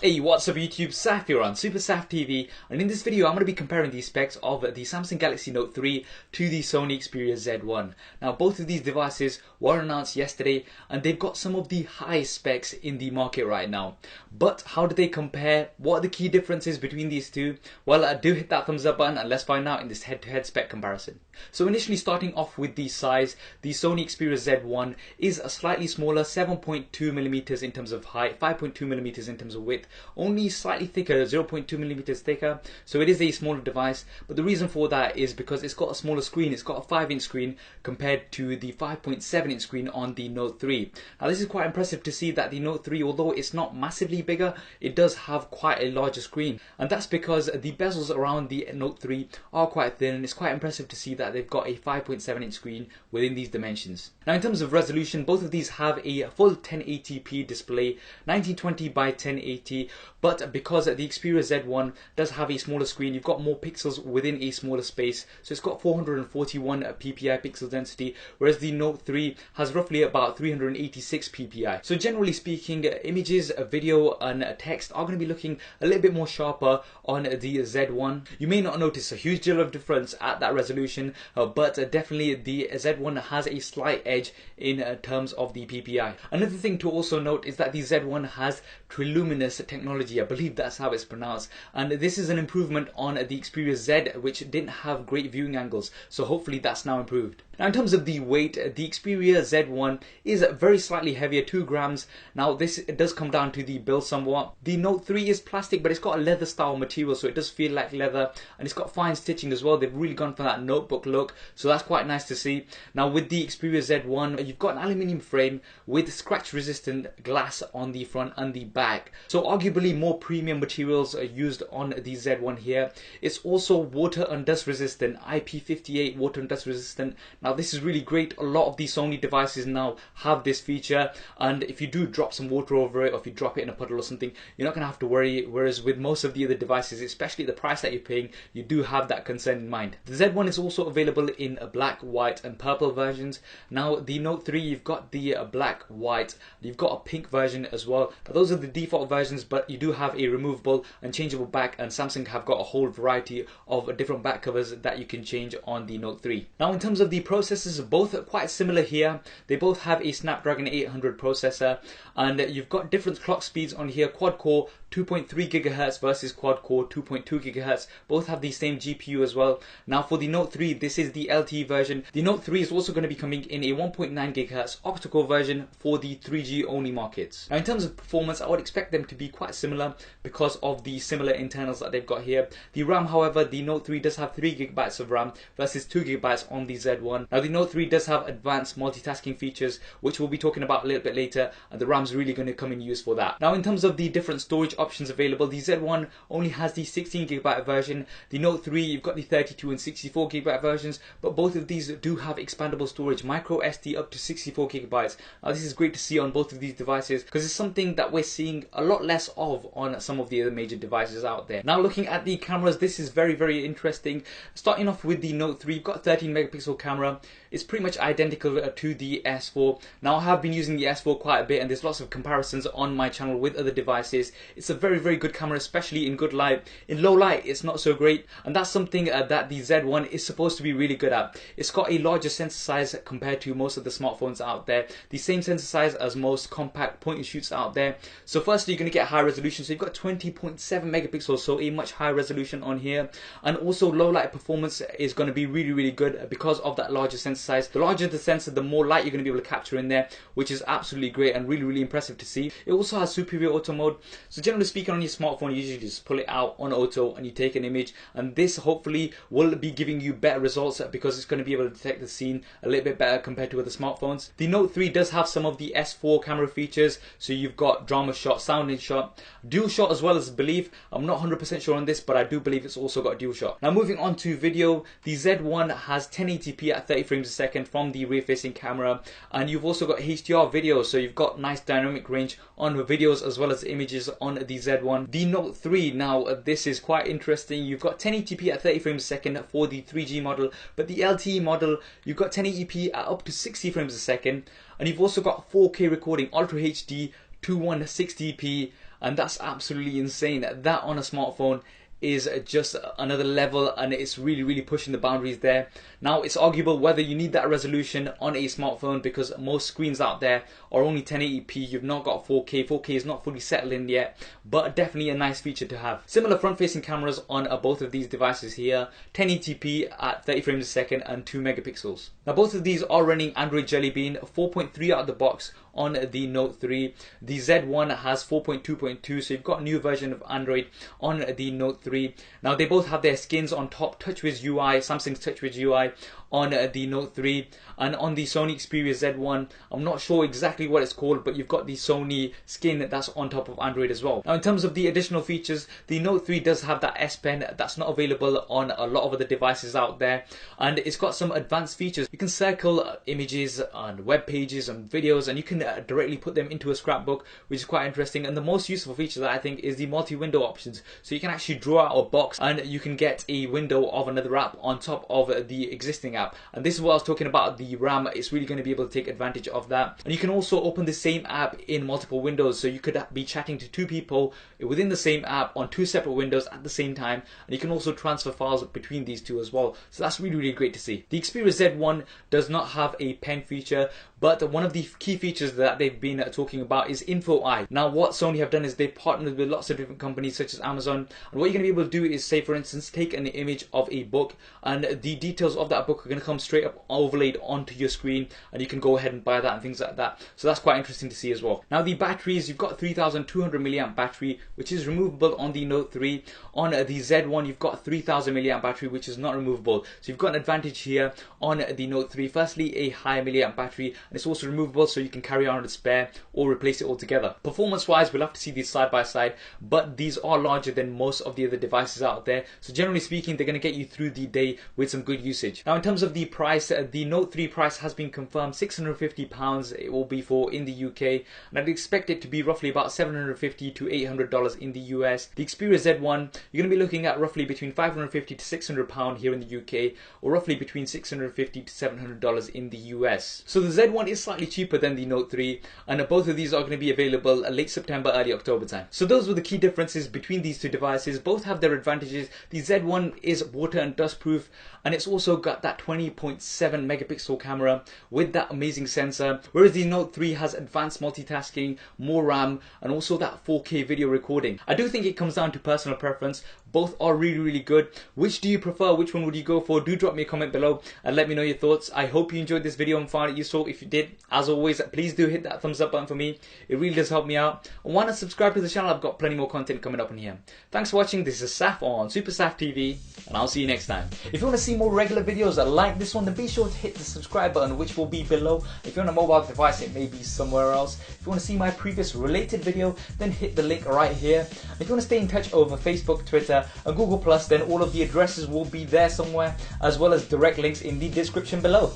Hey, what's up YouTube? Saf here on Super Saf TV, and in this video I'm going to be comparing the specs of the Samsung Galaxy Note 3 to the Sony Xperia Z1. Now both of these devices were announced yesterday and they've got some of the highest specs in the market right now. But how do they compare? What are the key differences between these two? Well, do hit that thumbs up button and let's find out in this head-to-head spec comparison. So initially starting off with the size, the Sony Xperia Z1 is a slightly smaller, 7.2mm in terms of height, 5.2mm in terms of width, only slightly thicker, 0.2mm thicker, so it is a smaller device. But the reason for that is because it's got a smaller screen. It's got a 5-inch screen compared to the 5.7-inch screen on the Note 3. Now this is quite impressive to see that the Note 3, although it's not massively bigger, it does have quite a larger screen, and that's because the bezels around the Note 3 are quite thin, and it's quite impressive to see that they've got a 5.7-inch screen within these dimensions. Now in terms of resolution, both of these have a full 1080p display, 1920 by 1080, but because the Xperia Z1 does have a smaller screen, you've got more pixels within a smaller space, so it's got 441 ppi pixel density, whereas the Note 3 has roughly about 386 ppi. So generally speaking, images, video and text are going to be looking a little bit more sharper on the Z1. You may not notice a huge deal of difference at that resolution, but definitely the Z1 has a slight edge in terms of the ppi. Another thing to also note is that the Z1 has triluminous technology, I believe that's how it's pronounced, and this is an improvement on the Xperia Z, which didn't have great viewing angles, so hopefully that's now improved. Now in terms of the weight, the Xperia Z1 is very slightly heavier, 2 grams. Now this does come down to the build somewhat. The Note 3 is plastic, but it's got a leather style material, so it does feel like leather, and it's got fine stitching as well. They've really gone for that notebook look, so that's quite nice to see. Now with the Xperia Z1, you've got an aluminium frame with scratch resistant glass on the front and the back, so arguably more premium materials are used on the Z1 here. It's also water and dust resistant, IP58 water and dust resistant. Now this is really great. A lot of these Sony devices now have this feature, and if you do drop some water over it, or if you drop it in a puddle or something, you're not going to have to worry, whereas with most of the other devices, especially the price that you're paying, you do have that concern in mind. The Z1 is also available in black, white and purple versions. Now the Note 3, you've got the black, white, you've got a pink version as well. Now, those are the default versions, but you do have a removable and changeable back, and Samsung have got a whole variety of different back covers that you can change on the Note 3. Now in terms of the processors, both are quite similar here. They both have a Snapdragon 800 processor, and you've got different clock speeds on here, quad core 2.3 GHz versus quad core 2.2 GHz. Both have the same GPU as well. Now for the Note 3, this is the LTE version. The Note 3 is also going to be coming in a 1.9 GHz octa-core version for the 3G only markets. Now in terms of performance, I would expect them to be quite similar because of the similar internals that they've got here. The RAM, however, the Note 3 does have 3 GB of RAM versus 2 GB on the Z1. Now the Note 3 does have advanced multitasking features, which we'll be talking about a little bit later, and the RAM's really going to come in use for that. Now in terms of the different storage options available, the Z1 only has the 16 GB version. The Note 3, you've got the 32 and 64 GB versions, but both of these do have expandable storage, micro SD up to 64 GB. Now this is great to see on both of these devices, because it's something that we're seeing a lot less of on some of the other major devices out there. Now looking at the cameras, this is very interesting. Starting off with the Note 3, you've got a 13 megapixel camera. It's pretty much identical to the S4. Now I have been using the S4 quite a bit, and there's lots of comparisons on my channel with other devices. It's a very good camera, especially in good light. In low light, it's not so great, and that's something that the Z1 is supposed to be really good at. It's got a larger sensor size compared to most of the smartphones out there, the same sensor size as most compact point and shoots out there. So firstly, you're going to get high resolution, so you've got 20.7 megapixels, so a much higher resolution on here, and also low light performance is going to be really good because of that larger sensor size. The larger the sensor, the more light you're going to be able to capture in there, which is absolutely great and really impressive to see. It also has superior auto mode, so generally speaking on your smartphone, you usually just pull it out on auto and you take an image, and this hopefully will be giving you better results because it's going to be able to detect the scene a little bit better compared to other smartphones. The Note 3 does have some of the S4 camera features, so you've got drama shot, sound in shot, dual shot as well as believe. I'm not 100% sure on this, but I do believe it's also got dual shot. Now moving on to video, the Z1 has 1080p at 30 frames a second from the rear facing camera, and you've also got HDR video, so you've got nice dynamic range on videos as well as images on the Z1. The Note 3, now this is quite interesting. You've got 1080p at 30 frames a second for the 3G model, but the LTE model, you've got 1080p at up to 60 frames a second, and you've also got 4K recording, Ultra HD, 2160p, and that's absolutely insane. That on a smartphone is just another level, and it's really pushing the boundaries there. Now it's arguable whether you need that resolution on a smartphone, because most screens out there are only 1080p. You've not got 4K. 4K is not fully settled in yet, but definitely a nice feature to have. Similar front facing cameras on both of these devices here, 1080p at 30 frames a second and 2 megapixels. Now both of these are running Android Jelly Bean 4.3 out of the box on the Note 3. The Z1 has 4.2.2, so you've got a new version of Android on the Note 3. Now they both have their skins on top, TouchWiz UI, Samsung's TouchWiz UI on the Note 3, and on the Sony Xperia Z1, I'm not sure exactly what it's called, but you've got the Sony skin that's on top of Android as well. Now in terms of the additional features, the Note 3 does have that S Pen that's not available on a lot of other devices out there, and it's got some advanced features. You can circle images and web pages and videos, and you can directly put them into a scrapbook, which is quite interesting. And the most useful feature that I think is the multi-window options, so you can actually draw out a box and you can get a window of another app on top of the existing app. And this is what I was talking about, the RAM. It's really going to be able to take advantage of that. And you can also open the same app in multiple windows, so you could be chatting to two people within the same app on two separate windows at the same time, and you can also transfer files between these two as well. So that's really great to see. The Xperia Z1 does not have a pen feature, but one of the key features that they've been talking about is Info Eye. Now what Sony have done is they've partnered with lots of different companies such as Amazon, and what you're going to be able to do is, say for instance, take an image of a book, and the details of that book are going to come straight up overlaid onto your screen, and you can go ahead and buy that and things like that. So that's quite interesting to see as well. Now the batteries, you've got 3200 milliamp battery, which is removable on the Note 3. On the Z1 you've got 3000 milliamp battery, which is not removable. So you've got an advantage here on the Note 3. Firstly, a higher milliamp battery, and it's also removable, so you can carry on a spare or replace it altogether. Performance wise, we'll have to see these side by side, but these are larger than most of the other devices out there, so generally speaking they're going to get you through the day with some good usage. Now in terms of the price, the Note 3 price has been confirmed, £650 it will be for in the UK, and I'd expect it to be roughly about $750 to $800 in the US. The Xperia Z1, you're going to be looking at roughly between £550 to £600 here in the UK, or roughly between $650 to $700 in the US. So the Z1 is slightly cheaper than the Note 3, and both of these are going to be available late September, early October time. So those were the key differences between these two devices. Both have their advantages. The Z1 is water and dust proof, and it's also got that 20.7 megapixel camera with that amazing sensor, whereas the Note 3 has advanced multitasking, more RAM, and also that 4K video recording. I do think it comes down to personal preference. Both are really good. Which do you prefer? Which one would you go for? Do drop me a comment below and let me know your thoughts. I hope you enjoyed this video and found it useful. If you did, as always, please do hit that thumbs up button for me. It really does help me out. And why not subscribe to the channel? I've got plenty more content coming up in here. Thanks for watching. This is Saf on Super Saf TV, and I'll see you next time. If you want to see more regular videos like this one, then be sure to hit the subscribe button, which will be below. If you're on a mobile device, it may be somewhere else. If you want to see my previous related video, then hit the link right here. If you want to stay in touch over Facebook, Twitter, and Google+, then all of the addresses will be there somewhere, as well as direct links in the description below.